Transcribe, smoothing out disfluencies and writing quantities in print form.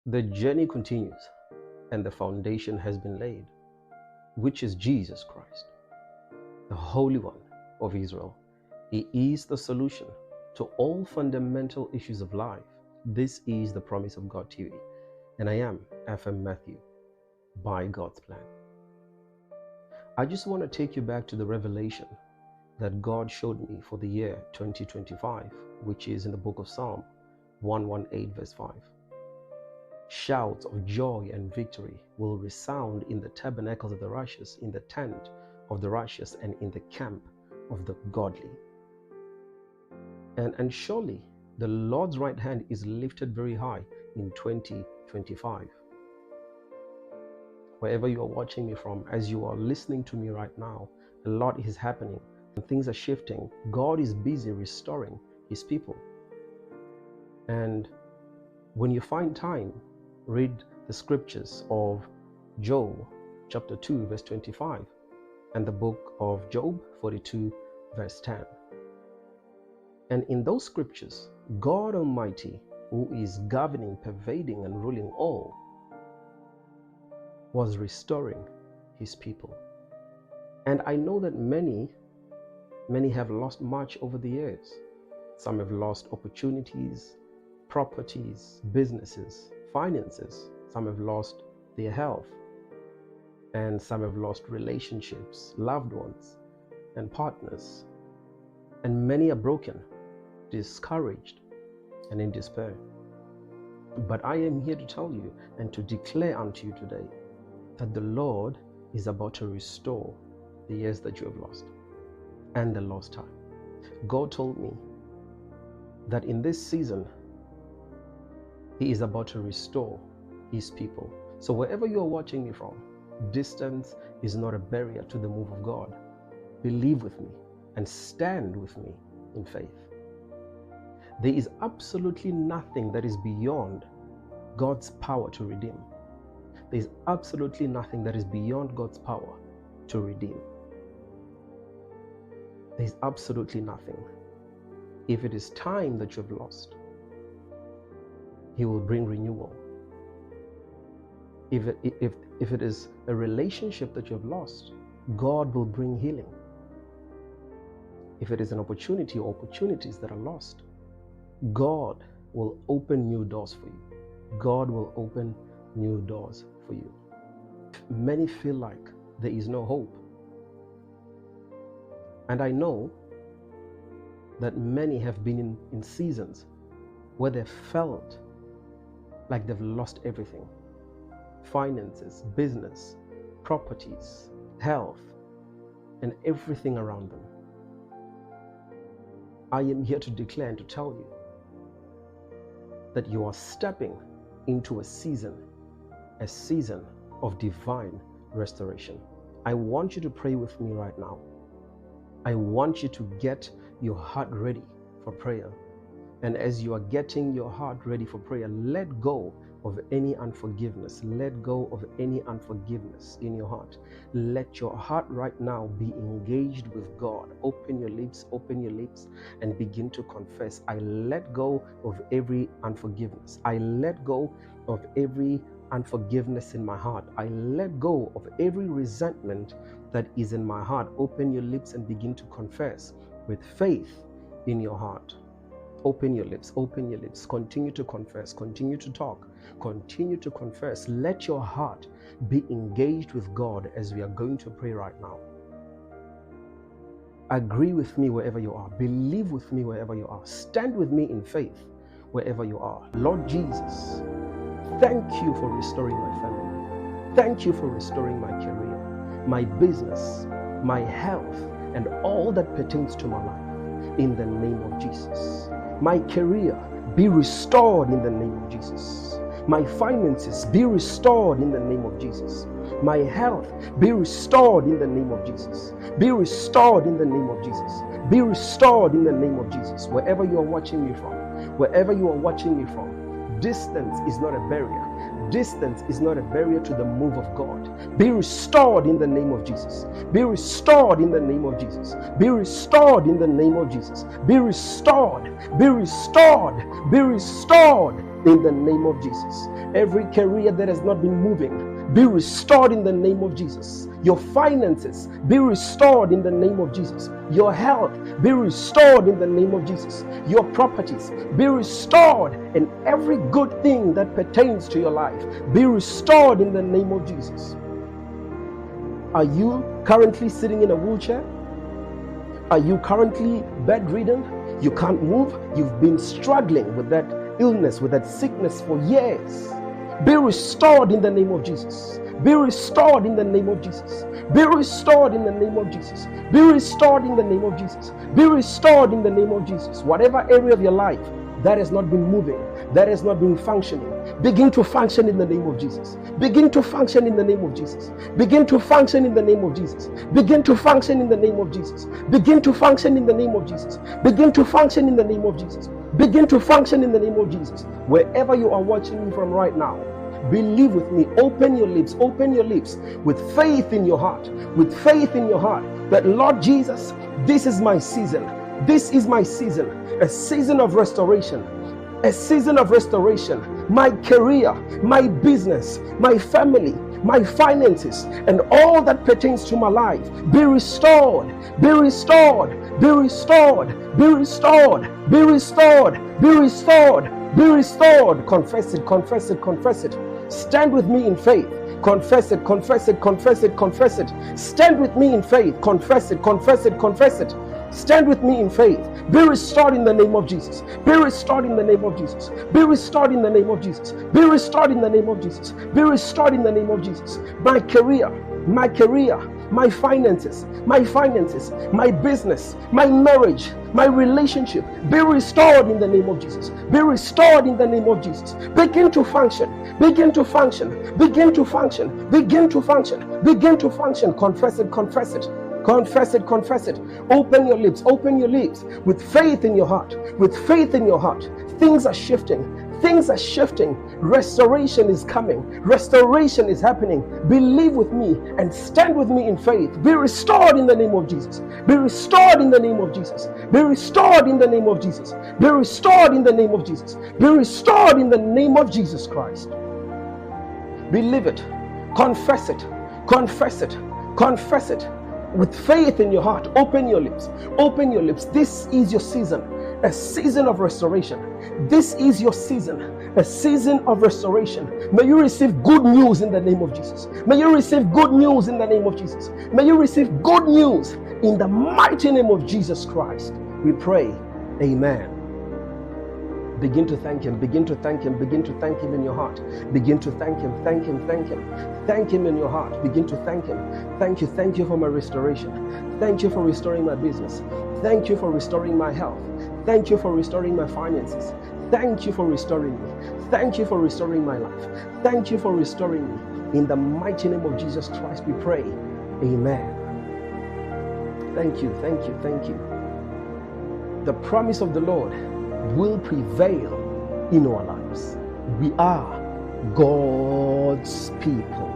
The journey continues, and the foundation has been laid, which is Jesus Christ, the Holy One of Israel. He is the solution to all fundamental issues of life. This is the Promise of God TV, and I am FM Matthew, by God's plan. I just want to take you back to the revelation that God showed me for the year 2025, which is in the book of Psalm 118 verse 5. Shouts of joy and victory will resound in the tabernacles of the righteous, in the tent of the righteous, and in the camp of the godly. And surely the Lord's right hand is lifted very high in 2025. Wherever you are watching me from, as you are listening to me right now, a lot is happening and things are shifting. God is busy restoring His people. And when you find time, read the scriptures of Job chapter 2 verse 25 and the book of Job 42 verse 10. And in those scriptures, God Almighty, who is governing, pervading, and ruling all, was restoring His people. And I know that many have lost much over the years. Some have lost opportunities, properties, businesses, finances. Some have lost their health, and some have lost relationships, loved ones, and partners. And many are broken, discouraged, and in despair. But I am here to tell you and to declare unto you today that the Lord is about to restore the years that you have lost and the lost time. God told me that in this season, He is about to restore His people. So wherever you are watching me from, distance is not a barrier to the move of God. Believe with me and stand with me in faith. There is absolutely nothing that is beyond God's power to redeem. There is absolutely nothing that is beyond God's power to redeem. There is absolutely nothing. If it is time that you have lost, He will bring renewal. If it is a relationship that you have lost, God will bring healing. If it is an opportunity or opportunities that are lost, God will open new doors for you. God will open new doors for you. Many feel like there is no hope. And I know that many have been in seasons where they felt like they've lost everything. Finances, business, properties, health, and everything around them. I am here to declare and to tell you that you are stepping into a season of divine restoration. I want you to pray with me right now. I want you to get your heart ready for prayer. And as you are getting your heart ready for prayer, let go of any unforgiveness. Let go of any unforgiveness in your heart. Let your heart right now be engaged with God. Open your lips, and begin to confess. I let go of every unforgiveness. I let go of every unforgiveness in my heart. I let go of every resentment that is in my heart. Open your lips and begin to confess with faith in your heart. Open your lips, continue to confess, continue to talk, continue to confess. Let your heart be engaged with God as we are going to pray right now. Agree with me wherever you are. Believe with me wherever you are. Stand with me in faith wherever you are. Lord Jesus, thank you for restoring my family. Thank you for restoring my career, my business, my health, and all that pertains to my life. In the name of Jesus. My career be restored in the name of Jesus. My finances be restored in the name of Jesus. My health be restored in the name of Jesus. Be restored in the name of Jesus. Be restored in the name of Jesus. Wherever you are watching me from, distance is not a barrier. Distance is not a barrier to the move of God. Be restored in the name of Jesus. Be restored in the name of Jesus. Be restored in the name of Jesus. Be restored. Be restored. Be restored in the name of Jesus. Every career that has not been moving, be restored in the name of Jesus. Your finances, be restored in the name of Jesus. Your health, be restored in the name of Jesus. Your properties, be restored, and every good thing that pertains to your life, be restored in the name of Jesus. Are you currently sitting in a wheelchair? Are you currently bedridden? You can't move? You've been struggling with that illness, with that sickness for years. Be restored in the name of Jesus. Be restored in the name of Jesus. Be restored in the name of Jesus. Be restored in the name of Jesus. Be restored in the name of Jesus. Whatever area of your life that has not been moving, that has not been functioning, begin to function in the name of Jesus. Begin to function in the name of Jesus. Begin to function in the name of Jesus. Begin to function in the name of Jesus. Begin to function in the name of Jesus. Begin to function in the name of Jesus. Begin to function in the name of Jesus. Wherever you are watching me from right now, believe with me. Open your lips with faith in your heart, that Lord Jesus, this is my season. This is my season, a season of restoration, a season of restoration. My career, my business, my family, my finances, and all that pertains to my life, be restored, be restored, be restored, be restored, be restored, be restored, be restored. Confess it, confess it, confess it. Stand with me in faith. Confess it, confess it, confess it, confess it. Stand with me in faith. Confess it, confess it, confess it. Stand with me in faith. Be restored in the name of Jesus. Be restored in the name of Jesus. Be restored in the name of Jesus. Be restored in the name of Jesus. Be restored in the name of Jesus. My career, my finances, my business, my marriage, my relationship, be restored in the name of Jesus. Be restored in the name of Jesus. Begin to function. Begin to function. Begin to function. Begin to function. Begin to function. Confess it. Confess it. Confess it, confess it. Open your lips with faith in your heart. With faith in your heart. Things are shifting. Things are shifting. Restoration is coming. Restoration is happening. Believe with me and stand with me in faith. Be restored in the name of Jesus. Be restored in the name of Jesus. Be restored in the name of Jesus. Be restored in the name of Jesus. Be restored in the name of Jesus Christ. Believe it. Confess it. Confess it. Confess it. With faith in your heart, open your lips. Open your lips. This is your season, a season of restoration. This is your season, a season of restoration. May you receive good news in the name of Jesus. May you receive good news in the name of Jesus. May you receive good news in the mighty name of Jesus Christ. We pray. Amen. Begin to thank Him. Begin to thank Him. Begin to thank Him in your heart. Begin to thank Him. Thank Him. Thank Him. Thank Him in your heart. Begin to thank Him. Thank you. Thank you for my restoration. Thank you for restoring my business. Thank you for restoring my health. Thank you for restoring my finances. Thank you for restoring me. Thank you for restoring my life. Thank you for restoring me. In the mighty name of Jesus Christ, we pray. Amen. Thank you. Thank you. Thank you. The promise of the Lord will prevail in our lives. We are God's people.